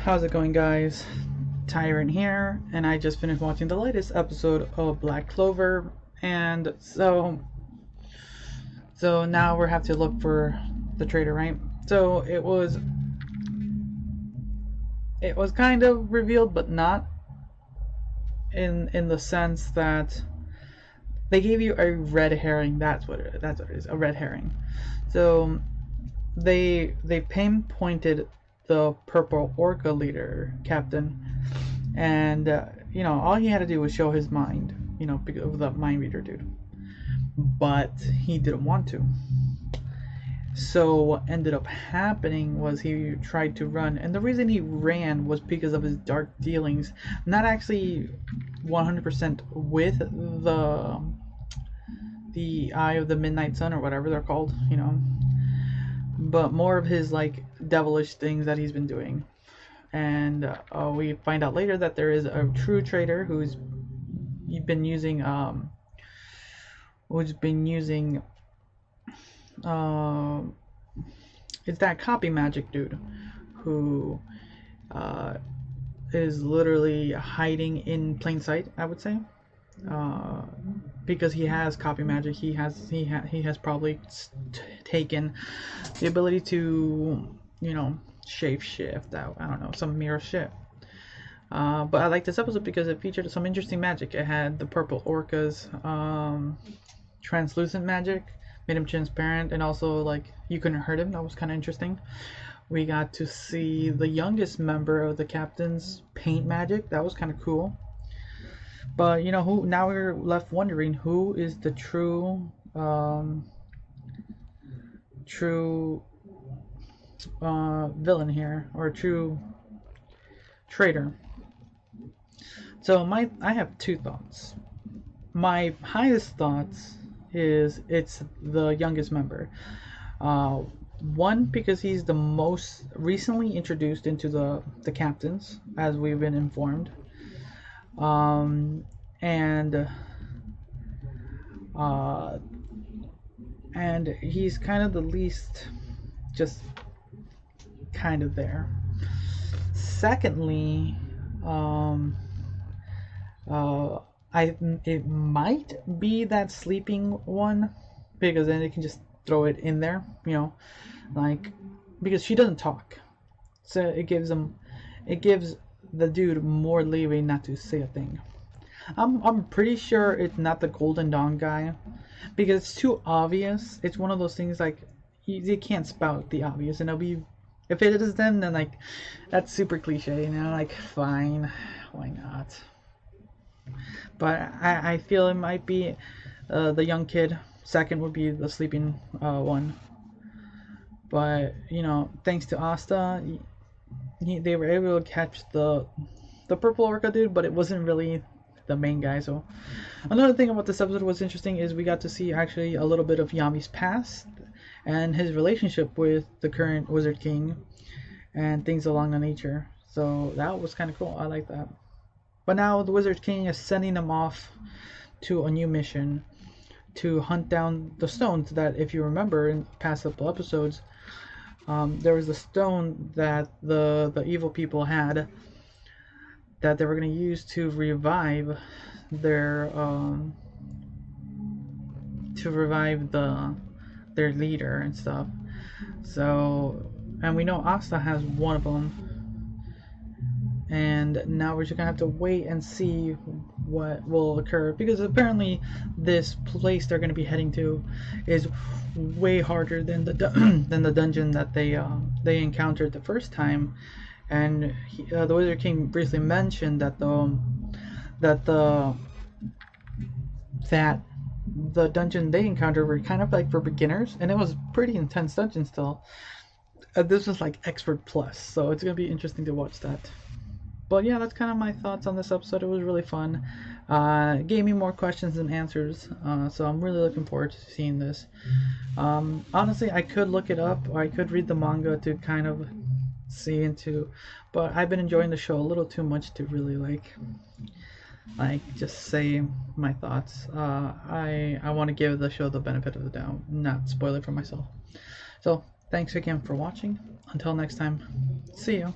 How's it going, guys? Tyrant here, and I just finished watching the latest episode of Black Clover, and so now we have to look for the traitor, right? So it was kind of revealed, but not in the sense that they gave you a red herring. That's what it is, a red herring. So they pinpointed the purple orca leader captain, and all he had to do was show his mind, because of the mind reader dude, but he didn't want to. So what ended up happening was he tried to run, and the reason he ran was because of his dark dealings, not actually 100% with the Eye of the Midnight Sun or whatever they're called, but more of his like devilish things that he's been doing. And we find out later that there is a true traitor who's been using it's that copy magic dude who is literally hiding in plain sight, I would say, because he has copy magic. He has probably taken the ability to shape shift out, I don't know, some mirror shit. But I like this episode because it featured some interesting magic. It had the purple orca's translucent magic, made him transparent, and also like you couldn't hurt him. That was kind of interesting. We got to see the youngest member of the captain's paint magic. That was kind of cool. But who? Now we're left wondering who is the true villain here, or true traitor. So I have two thoughts. My highest thoughts is it's the youngest member. One, because he's the most recently introduced into the captains, as we've been informed. And he's kind of the least, just kind of there. Secondly, it might be that sleeping one, because then they can just throw it in there, like, because she doesn't talk, so it gives the dude more leeway not to say a thing. I'm pretty sure it's not the Golden Dawn guy, because it's too obvious. It's one of those things like you can't spout the obvious, and it'll be, if it is them, then like that's super cliche, like fine, why not? But I feel it might be the young kid. Second would be the sleeping one. But thanks to Asta, they were able to catch the purple orca dude, but it wasn't really the main guy. So another thing about this episode was interesting is we got to see actually a little bit of Yami's past and his relationship with the current Wizard King and things along the nature. So that was kind of cool. I like that. But now the Wizard King is sending them off to a new mission to hunt down the stones that, if you remember in past couple episodes, there was a stone that the evil people had that they were going to use to revive their their leader and stuff. So, and we know Asta has one of them. And now we're just gonna have to wait and see what will occur, because apparently this place they're gonna be heading to is way harder than the than the dungeon that they encountered the first time. And the Wizard King briefly mentioned that the dungeon they encountered were kind of like for beginners, and it was pretty intense dungeon still. This was like expert plus, so it's gonna be interesting to watch that. But yeah, that's kind of my thoughts on this episode. It was really fun. It gave me more questions than answers, so I'm really looking forward to seeing this. Honestly, I could look it up, or I could read the manga to kind of see into, but I've been enjoying the show a little too much to really like just say my thoughts. I want to give the show the benefit of the doubt, not spoil it for myself. So thanks again for watching. Until next time, see you.